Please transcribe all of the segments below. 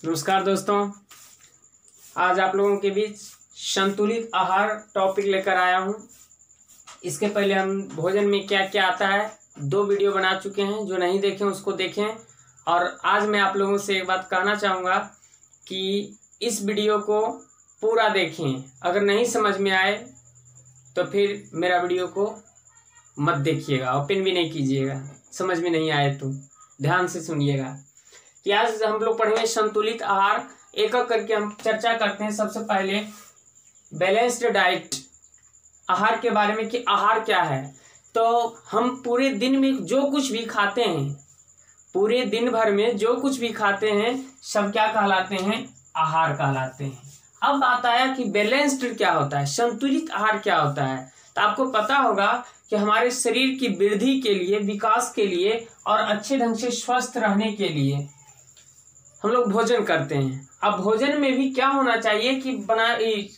नमस्कार दोस्तों, आज आप लोगों के बीच संतुलित आहार टॉपिक लेकर आया हूं। इसके पहले हम भोजन में क्या क्या आता है 2 वीडियो बना चुके हैं। जो नहीं देखें उसको देखें। और आज मैं आप लोगों से एक बात कहना चाहूँगा कि इस वीडियो को पूरा देखें। अगर नहीं समझ में आए तो फिर मेरा वीडियो को मत देखिएगा, ओपन भी नहीं कीजिएगा। समझ में नहीं आए तो ध्यान से सुनिएगा कि आज हम लोग पढ़ेंगे संतुलित आहार। एक एक करके हम चर्चा करते हैं। सबसे पहले बैलेंस्ड डाइट आहार के बारे में कि आहार क्या है। तो हम पूरे दिन में जो कुछ भी खाते हैं, पूरे दिन भर में जो कुछ भी खाते हैं सब क्या कहलाते हैं? आहार कहलाते हैं। अब आता है कि बैलेंस्ड क्या होता है, संतुलित आहार क्या होता है। तो आपको पता होगा कि हमारे शरीर की वृद्धि के लिए, विकास के लिए और अच्छे ढंग से स्वस्थ रहने के लिए हम लोग भोजन करते हैं। अब भोजन में भी क्या होना चाहिए कि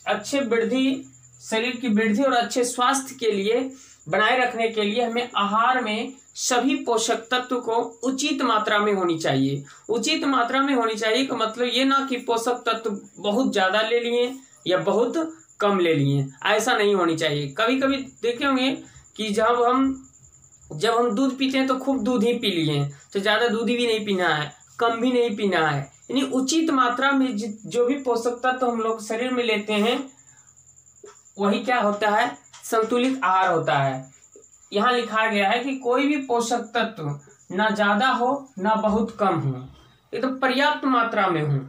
अच्छे वृद्धि, शरीर की वृद्धि और अच्छे स्वास्थ्य के लिए बनाए रखने के लिए हमें आहार में सभी पोषक तत्व को उचित मात्रा में होनी चाहिए। उचित मात्रा में होनी चाहिए का मतलब ये ना कि पोषक तत्व बहुत ज़्यादा ले लिए या बहुत कम ले लिए, ऐसा नहीं होनी चाहिए। कभी कभी देखे होंगे कि जब हम दूध पीते हैं तो खूब दूध ही पी लिए, तो ज़्यादा दूध भी नहीं पीना है, कम भी नहीं पीना है। यानी उचित मात्रा में जो भी पोषक तत्व हम लोग शरीर में लेते हैं वही क्या होता है? संतुलित आहार होता है। यहाँ लिखा गया है कि कोई भी पोषक तत्व ना ज्यादा हो ना बहुत कम हो, ये तो पर्याप्त मात्रा में हो,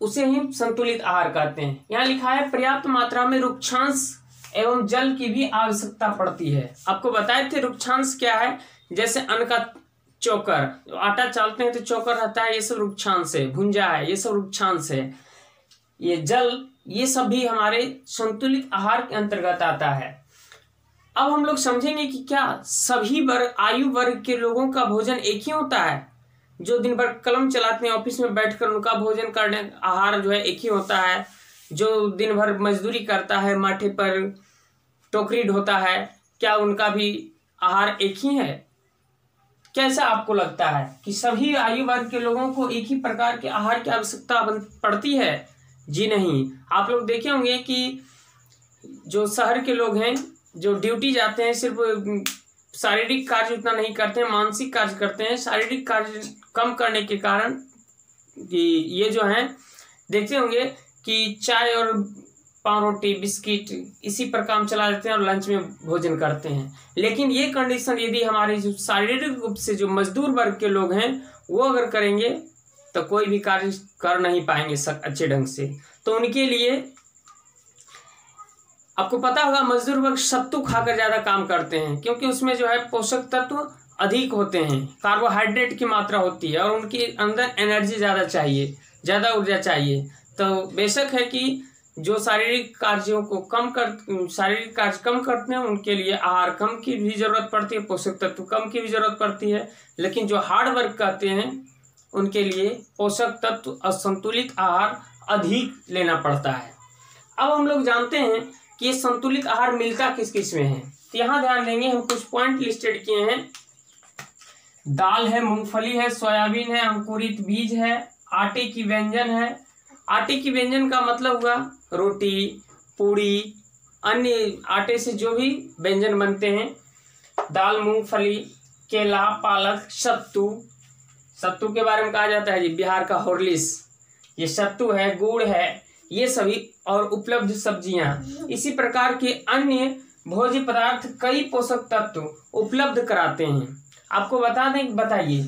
उसे ही संतुलित आहार कहते हैं। यहाँ लिखा है पर्याप्त मात्रा में रुक्षांश एवं जल की भी आवश्यकता पड़ती है। आपको बताए थे रुक्षांश क्या है। जैसे अन्न का चोकर, आटा चालते हैं तो चोकर रहता है, ये सब रुक्षांश है। भुंजा है, ये सब रुक्षांश है। ये जल, ये सब भी हमारे संतुलित आहार के अंतर्गत आता है। अब हम लोग समझेंगे कि क्या सभी वर्ग, आयु वर्ग के लोगों का भोजन एक ही होता है? जो दिन भर कलम चलाते हैं ऑफिस में बैठकर, उनका भोजन करने आहार जो है एक ही होता है? जो दिन भर मजदूरी करता है, माथे पर टोकरी ढोता है, क्या उनका भी आहार एक ही है? कैसा आपको लगता है कि सभी आयु वर्ग के लोगों को एक ही प्रकार के आहार की आवश्यकता पड़ती है? जी नहीं। आप लोग देखे होंगे कि जो शहर के लोग हैं, जो ड्यूटी जाते हैं, सिर्फ शारीरिक कार्य उतना नहीं करते हैं, मानसिक कार्य करते हैं। शारीरिक कार्य कम करने के कारण कि ये जो हैं देखते होंगे कि चाय और पाव रोटी, बिस्किट इसी पर काम चला देते हैं और लंच में भोजन करते हैं। लेकिन ये कंडीशन यदि हमारे जो शारीरिक रूप से जो मजदूर वर्ग के लोग हैं वो अगर करेंगे तो कोई भी कार्य कर नहीं पाएंगे अच्छे ढंग से। तो उनके लिए आपको पता होगा मजदूर वर्ग सत्तू खाकर ज़्यादा काम करते हैं, क्योंकि उसमें जो है पोषक तत्व अधिक होते हैं, कार्बोहाइड्रेट की मात्रा होती है और उनके अंदर एनर्जी ज़्यादा चाहिए, ज़्यादा ऊर्जा चाहिए। तो बेशक है कि जो शारीरिक कार्यों को शारीरिक कार्य कम करते हैं उनके लिए आहार कम की भी जरूरत पड़ती है, पोषक तत्व कम की भी जरूरत पड़ती है। लेकिन जो हार्ड वर्क करते हैं उनके लिए पोषक तत्व और संतुलित आहार अधिक लेना पड़ता है। अब हम लोग जानते हैं कि ये संतुलित आहार मिलता किस किस में है। तो यहाँ ध्यान देंगे, हम कुछ पॉइंट लिस्टेड किए हैं। दाल है, मूंगफली है, सोयाबीन है, अंकुरित बीज है, आटे की व्यंजन है। आटे की व्यंजन का मतलब हुआ रोटी, पूड़ी, अन्य आटे से जो भी व्यंजन बनते हैं। दाल, मूंगफली, केला, पालक, सत्तू। सत्तू के बारे में कहा जाता है जी बिहार का हॉर्लिक्स, ये सत्तू है, गुड़ है, ये सभी और उपलब्ध सब्जियां। इसी प्रकार के अन्य भोज्य पदार्थ कई पोषक तत्व उपलब्ध कराते हैं। आपको बताइए,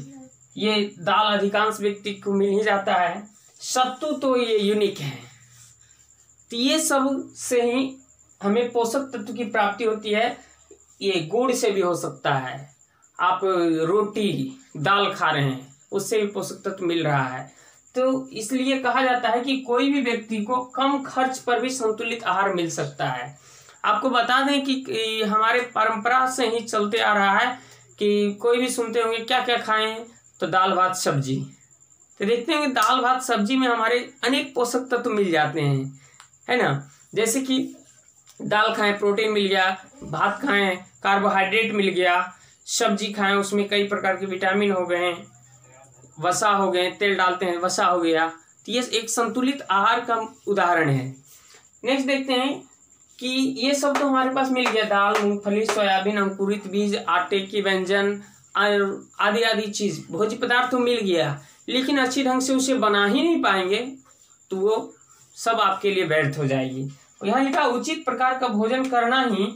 ये दाल अधिकांश व्यक्ति को मिल ही जाता है, सत्तू तो ये यूनिक है। तो ये सब से ही हमें पोषक तत्व की प्राप्ति होती है। ये गुड़ से भी हो सकता है, आप रोटी, दाल खा रहे हैं उससे भी पोषक तत्व मिल रहा है। तो इसलिए कहा जाता है कि कोई भी व्यक्ति को कम खर्च पर भी संतुलित आहार मिल सकता है। आपको बता दें कि हमारे परंपरा से ही चलते आ रहा है कि कोई भी सुनते होंगे क्या क्या खाएं, तो दाल भात सब्जी। तो देखते हैं कि दाल भात सब्जी में हमारे अनेक पोषक तत्व मिल जाते हैं, है ना। जैसे कि दाल खाएं, प्रोटीन मिल गया, भात खाएं, कार्बोहाइड्रेट मिल गया, सब्जी खाएं, उसमें कई प्रकार के विटामिन हो गए हैं, वसा हो गए, तेल डालते हैं वसा हो गया, तो ये एक संतुलित आहार का उदाहरण है। नेक्स्ट देखते हैं कि ये सब तो हमारे पास मिल गया, दाल, मूंगफली, सोयाबीन, अंकुरित बीज, आटे की व्यंजन आदि आदि चीज, भोज्य पदार्थ तो मिल गया, लेकिन अच्छी ढंग से उसे बना ही नहीं पाएंगे तो वो सब आपके लिए व्यर्थ हो जाएगी। यहाँ लिखा उचित प्रकार का भोजन करना ही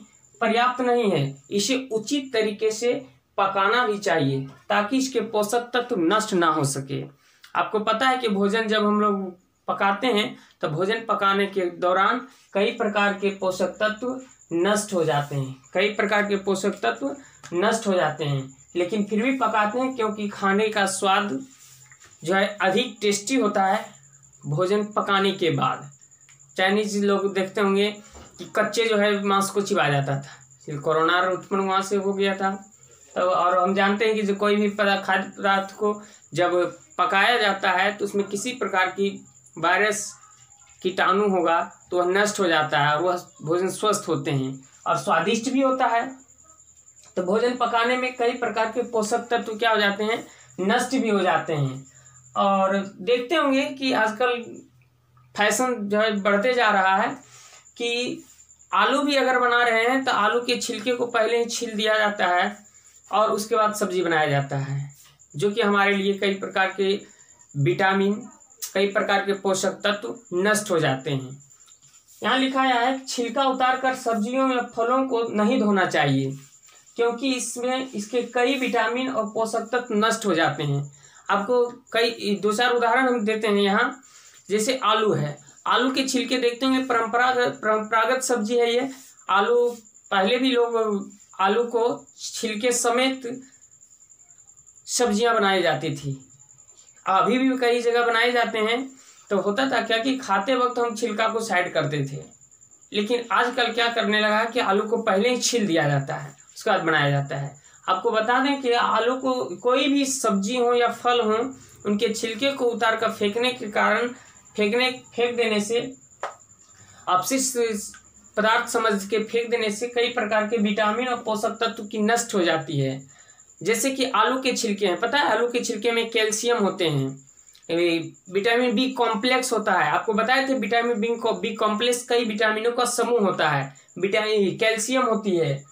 पर्याप्त नहीं है, इसे उचित तरीके से पकाना भी चाहिए ताकि इसके पोषक तत्व नष्ट ना हो सके। आपको पता है कि भोजन जब हम लोग पकाते हैं तो भोजन पकाने के दौरान कई प्रकार के पोषक तत्व नष्ट हो जाते हैं, कई प्रकार के पोषक तत्व नष्ट हो जाते हैं, लेकिन फिर भी पकाते हैं क्योंकि खाने का स्वाद जो है अधिक टेस्टी होता है भोजन पकाने के बाद। चाइनीज लोग देखते होंगे कि कच्चे जो है मांस को चिबा जाता था, फिर कोरोना उत्पन्न वहाँ से हो गया था। तो और हम जानते हैं कि जो कोई भी खाद्य पदार्थ को जब पकाया जाता है तो उसमें किसी प्रकार की वायरस कीटाणु होगा तो वह नष्ट हो जाता है और वह भोजन स्वस्थ होते हैं और स्वादिष्ट भी होता है। तो भोजन पकाने में कई प्रकार के पोषक तत्व क्या हो जाते हैं, नष्ट भी हो जाते हैं। और देखते होंगे कि आजकल फैशन जो है बढ़ते जा रहा है कि आलू भी अगर बना रहे हैं तो आलू के छिलके को पहले ही छील दिया जाता है और उसके बाद सब्जी बनाया जाता है, जो कि हमारे लिए कई प्रकार के विटामिन, कई प्रकार के पोषक तत्व नष्ट हो जाते हैं। यहाँ लिखा है छिलका उतारकर सब्जियों या फलों को नहीं धोना चाहिए क्योंकि इसमें इसके कई विटामिन और पोषक तत्व नष्ट हो जाते हैं। आपको कई दो चार उदाहरण हम देते हैं यहाँ, जैसे आलू है, आलू के छिलके देखते होंगे, परंपरागत सब्जी है ये। आलू पहले भी लोग आलू को छिलके समेत सब्जियां बनाई जाती थी, अभी भी कई जगह बनाए जाते हैं। तो होता था क्या कि खाते वक्त हम छिलका को साइड करते थे, लेकिन आजकल क्या करने लगा कि आलू को पहले ही छील दिया जाता है, उसके बाद बनाया जाता है। आपको बता दें कि आलू को कोई भी सब्जी हो या फल हो, उनके छिलके को उतार कर फेंकने के कारण फेंक देने से, अपशिष्ट पदार्थ समझ के फेंक देने से कई प्रकार के विटामिन और पोषक तत्व की नष्ट हो जाती है। जैसे कि आलू के छिलके हैं, पता है आलू के छिलके में कैल्शियम होते हैं, विटामिन बी कॉम्प्लेक्स होता है। आपको बताए थे विटामिन बी कॉम्प्लेक्स कई विटामिनों का समूह होता है, विटामिन कैल्शियम होती है।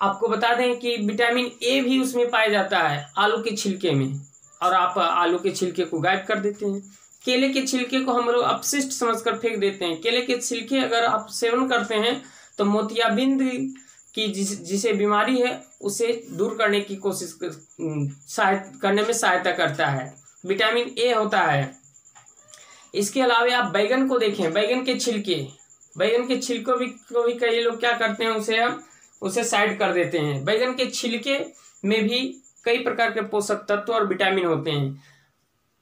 आपको बता दें कि विटामिन ए भी उसमें पाया जाता है आलू के छिलके में, और आप आलू के छिलके को गायब कर देते हैं। केले के छिलके को हम लोग अपशिष्ट समझकर फेंक देते हैं। केले के छिलके अगर आप सेवन करते हैं तो मोतियाबिंद की जिसे बीमारी है उसे दूर करने की कोशिश करने में सहायता करता है। विटामिन ए होता है। इसके अलावा आप बैगन को देखें, बैगन के छिलकों को भी कई लोग क्या करते हैं, उसे साइड कर देते हैं। बैगन के छिलके में भी कई प्रकार के पोषक तत्व और विटामिन होते हैं।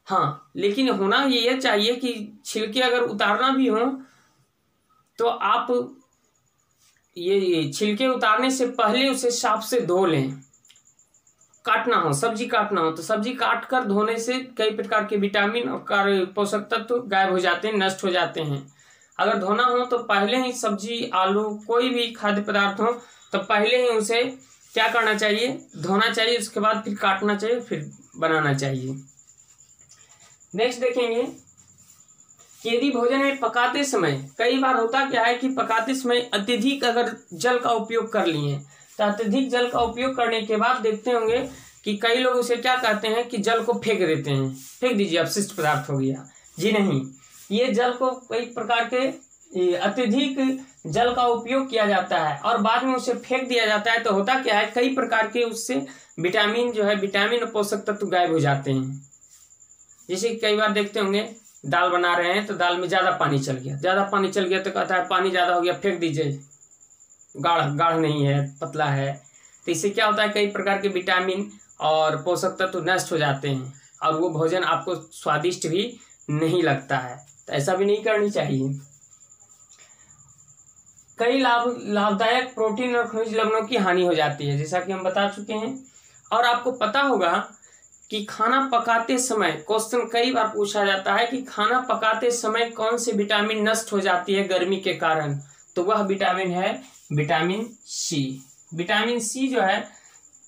हाँ, लेकिन होना ये चाहिए कि छिलके अगर उतारना भी हो तो आप ये छिलके उतारने से पहले उसे साफ से धो लें। काटना हो, सब्जी काटना हो तो सब्जी काट कर धोने से कई प्रकार के विटामिन और पोषक तत्व गायब हो जाते हैं, नष्ट हो जाते हैं। अगर धोना हो तो पहले ही सब्जी, आलू, कोई भी खाद्य पदार्थ हो तो पहले ही उसे क्या करना चाहिए, धोना चाहिए, उसके बाद फिर काटना चाहिए, फिर बनाना चाहिए। नेक्स्ट देखेंगे कि यदि भोजन में पकाते समय, कई बार होता क्या है कि पकाते समय अत्यधिक अगर जल का उपयोग कर लिए तो अत्यधिक जल का उपयोग करने के बाद देखते होंगे कि कई लोग उसे क्या कहते हैं कि जल को फेंक देते हैं, फेंक दीजिए अपशिष्ट पदार्थ हो गया। जी नहीं, ये जल को कई प्रकार के अत्यधिक जल का उपयोग किया जाता है और बाद में उसे फेंक दिया जाता है तो होता क्या है, कई प्रकार के उससे विटामिन और पोषक तत्व गायब हो जाते हैं। जैसे कई बार देखते होंगे दाल बना रहे हैं तो दाल में ज़्यादा पानी चल गया तो कहता है पानी ज़्यादा हो गया, फेंक दीजिए, गाढ़ नहीं है, पतला है। तो इससे क्या होता है, कई प्रकार के विटामिन और पोषक तत्व नष्ट हो जाते हैं और वो भोजन आपको स्वादिष्ट भी नहीं लगता है। तो ऐसा भी नहीं करनी चाहिए। कई लाभदायक प्रोटीन और खनिज लवणों की हानि हो जाती है, जैसा कि हम बता चुके हैं। और आपको पता होगा कि खाना पकाते समय क्वेश्चन कई बार पूछा जाता है कि खाना पकाते समय कौन सी विटामिन नष्ट हो जाती है गर्मी के कारण, तो वह विटामिन है विटामिन सी। विटामिन सी जो है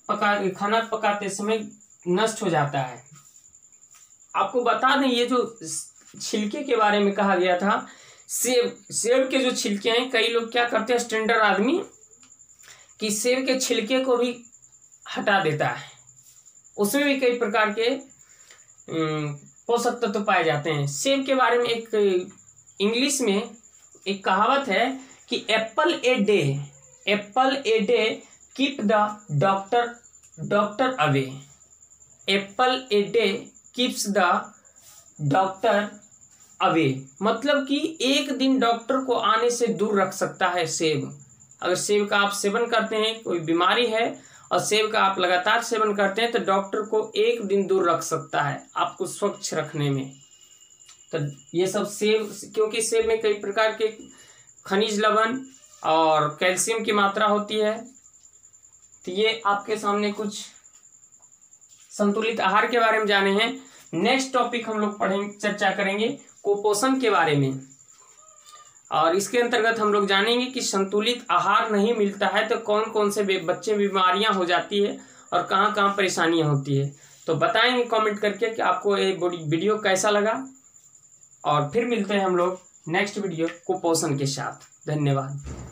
खाना पकाते समय नष्ट हो जाता है। आपको बता दें, ये जो छिलके के बारे में कहा गया था, सेब के जो छिलके हैं, कई लोग क्या करते हैं स्टैंडर्ड आदमी कि सेब के छिलके को भी हटा देता है, उसमें भी कई प्रकार के पोषक तत्व पाए जाते हैं। सेब के बारे में एक इंग्लिश में एक कहावत है कि Apple a day keep the doctor away. Apple a day keeps the doctor away, मतलब कि एक दिन डॉक्टर को आने से दूर रख सकता है सेब। अगर सेब का आप सेवन करते हैं, कोई बीमारी है और सेब का आप लगातार सेवन करते हैं, तो डॉक्टर को एक दिन दूर रख सकता है आपको स्वच्छ रखने में। तो ये सब सेब, क्योंकि सेब में कई प्रकार के खनिज लवण और कैल्शियम की मात्रा होती है। तो ये आपके सामने कुछ संतुलित आहार के बारे में जाने हैं। नेक्स्ट टॉपिक हम लोग चर्चा करेंगे कुपोषण के बारे में, और इसके अंतर्गत हम लोग जानेंगे कि संतुलित आहार नहीं मिलता है तो कौन कौन से बच्चे बीमारियां हो जाती है और कहां कहां परेशानियां होती है। तो बताएंगे कमेंट करके कि आपको ये वीडियो कैसा लगा, और फिर मिलते हैं हम लोग नेक्स्ट वीडियो कुपोषण के साथ। धन्यवाद।